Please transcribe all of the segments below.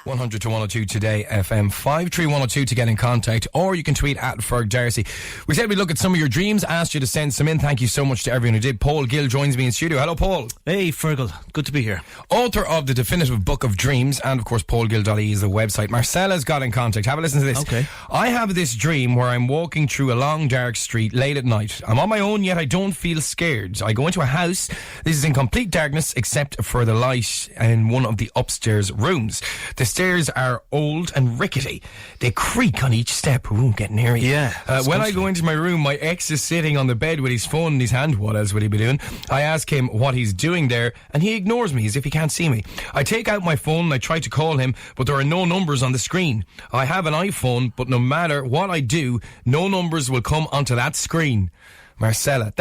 100 to 102 today, FM 53102 to get in contact, or you can tweet at Ferg Darcy. We said we'd look at some of your dreams, asked you to send some in. Thank you so much to everyone who did. Paul Gill joins me in studio. Hello, Paul. Hey, Fergal. Good to be here. Author of the definitive book of dreams, and of course paulgill.ie is the website. Marcella's got in contact. Have a listen to this. Okay. I have this dream where I'm walking through a long dark street late at night. I'm on my own, yet I don't feel scared. I go into a house. This is in complete darkness except for the light in one of the upstairs rooms. The stairs are old and rickety. They creak on each step. Ooh, getting near you. Yeah. When I go into my room, my ex is sitting on the bed with his phone in his hand. What else would he be doing? I ask him what he's doing there, and he ignores me as if he can't see me. I take out my phone and I try to call him, but there are no numbers on the screen. I have an iPhone, but no matter what I do, no numbers will come onto that screen. Marcella,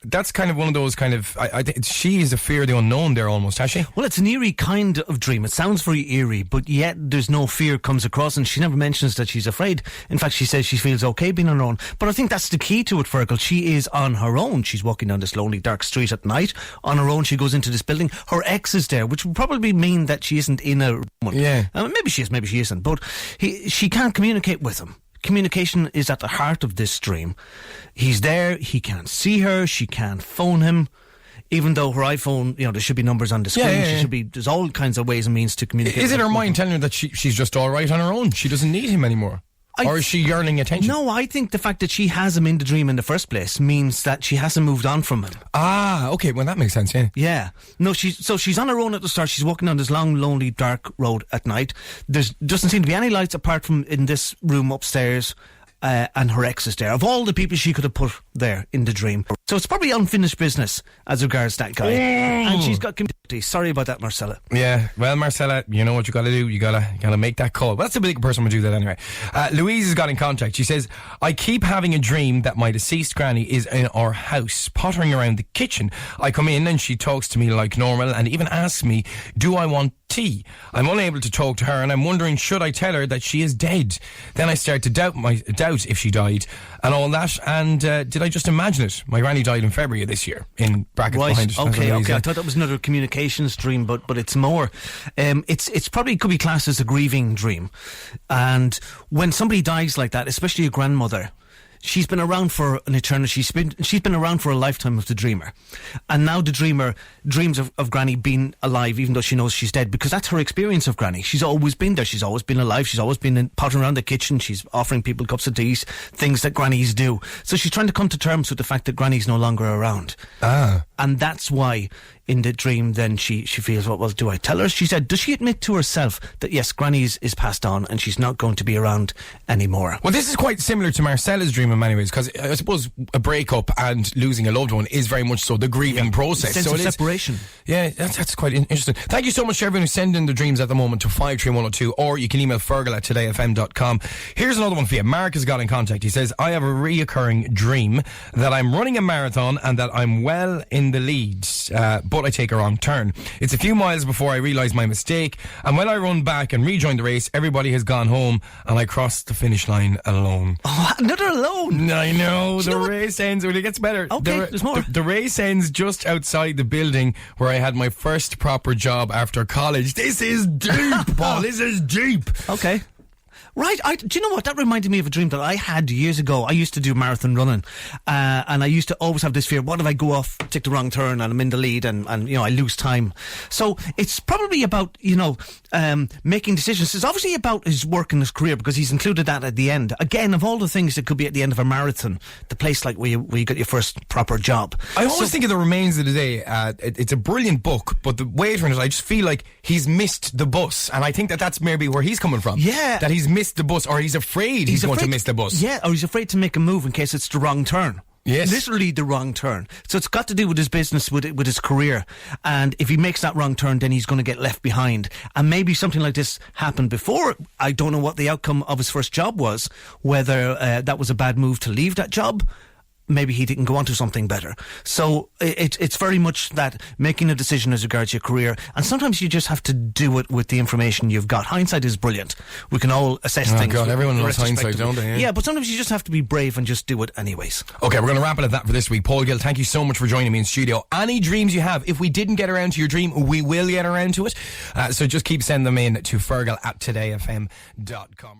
that's kind of one of those kind of... I think she is a fear of the unknown there almost, has she? Well, it's an eerie kind of dream. It sounds very eerie, but yet there's no fear comes across, and she never mentions that she's afraid. In fact, she says she feels okay being on her own. But I think that's the key to it, Fergal. She is on her own. She's walking down this lonely, dark street at night. On her own, she goes into this building. Her ex is there, which would probably mean that she isn't in a... Yeah. Maybe she is, maybe she isn't. But she can't communicate with him. Communication is at the heart of this dream. He's there, he can't see her, she can't phone him. Even though her iPhone, there should be numbers on the screen. She should be. There's all kinds of ways and means to communicate. Is it her mind telling her that she's just all right on her own? She doesn't need him anymore? Or is she yearning attention? No, I think the fact that she has him in the dream in the first place means that she hasn't moved on from him. Ah, okay, well that makes sense, yeah. Yeah. No, she's on her own at the start. She's walking down this long, lonely, dark road at night. There doesn't seem to be any lights apart from in this room upstairs. And her ex is there. Of all the people she could have put there in the dream. So it's probably unfinished business as regards that guy. And she's got community. Sorry about that, Marcella. Yeah, well, Marcella, you know what you got to do. You gotta make that call. Well, that's a big person would do that anyway. Louise has got in contact. She says, I keep having a dream that my deceased granny is in our house, pottering around the kitchen. I come in and she talks to me like normal and even asks me, do I want tea? I'm unable to talk to her and I'm wondering, should I tell her that she is dead? Then I start to doubt if she died and all that. And did I just imagine it? My granny died in February of this year, in brackets behind it. Okay. I thought that was another communications dream, but it's more. It's probably could be classed as a grieving dream. And when somebody dies like that, especially a grandmother, she's been around for an eternity. She's been around for a lifetime of the dreamer. And now the dreamer dreams of Granny being alive, even though she knows she's dead, because that's her experience of Granny. She's always been there. She's always been alive. She's always been pottering around the kitchen. She's offering people cups of tea, things that grannies do. So she's trying to come to terms with the fact that Granny's no longer around. Ah. And that's why in the dream then she feels, well, do I tell her? She said, does she admit to herself that yes, Granny is passed on and she's not going to be around anymore? Well, this is quite similar to Marcella's dream in many ways, because I suppose a breakup and losing a loved one is very much so the grieving process. Sense of separation. Yeah, that's quite interesting. Thank you so much to everyone who's sending their dreams at the moment to 53102, or you can email fergal@todayfm.com. Here's another one for you. Mark has got in contact. He says, I have a reoccurring dream that I'm running a marathon and that I'm well in the lead, but I take a wrong turn. It's a few miles before I realise my mistake, and when I run back and rejoin the race, everybody has gone home and I cross the finish line alone. Oh, another alone? I know. The race ends when it gets better. Okay, there's more. The race ends just outside the building where I had my first proper job after college. This is deep, Paul. This is deep. Okay. Right, do you know what? That reminded me of a dream that I had years ago. I used to do marathon running, and I used to always have this fear, what if I go off, take the wrong turn, and I'm in the lead, and I lose time. So it's probably about, making decisions. It's obviously about his work and his career, because he's included that at the end. Again, of all the things that could be at the end of a marathon, the place like where you got your first proper job. I always think of The Remains of the Day. It's a brilliant book, but the way it runs, I just feel like he's missed the bus, and I think that's maybe where he's coming from. Yeah. That he's missed the bus, or he's afraid he's going to miss the bus. Yeah, or he's afraid to make a move in case it's the wrong turn. Yes. Literally the wrong turn. So it's got to do with his business, with his career. And if he makes that wrong turn, then he's going to get left behind. And maybe something like this happened before. I don't know what the outcome of his first job was, whether that was a bad move to leave that job. maybe he didn't go on to something better. So it's very much that making a decision as regards your career, and sometimes you just have to do it with the information you've got. Hindsight is brilliant. We can all assess things. God, everyone knows hindsight, don't they? Yeah, but sometimes you just have to be brave and just do it anyways. Okay, we're going to wrap it at that for this week. Paul Gill, thank you so much for joining me in studio. Any dreams you have, if we didn't get around to your dream, we will get around to it. So just keep sending them in to Fergal@todayfm.com.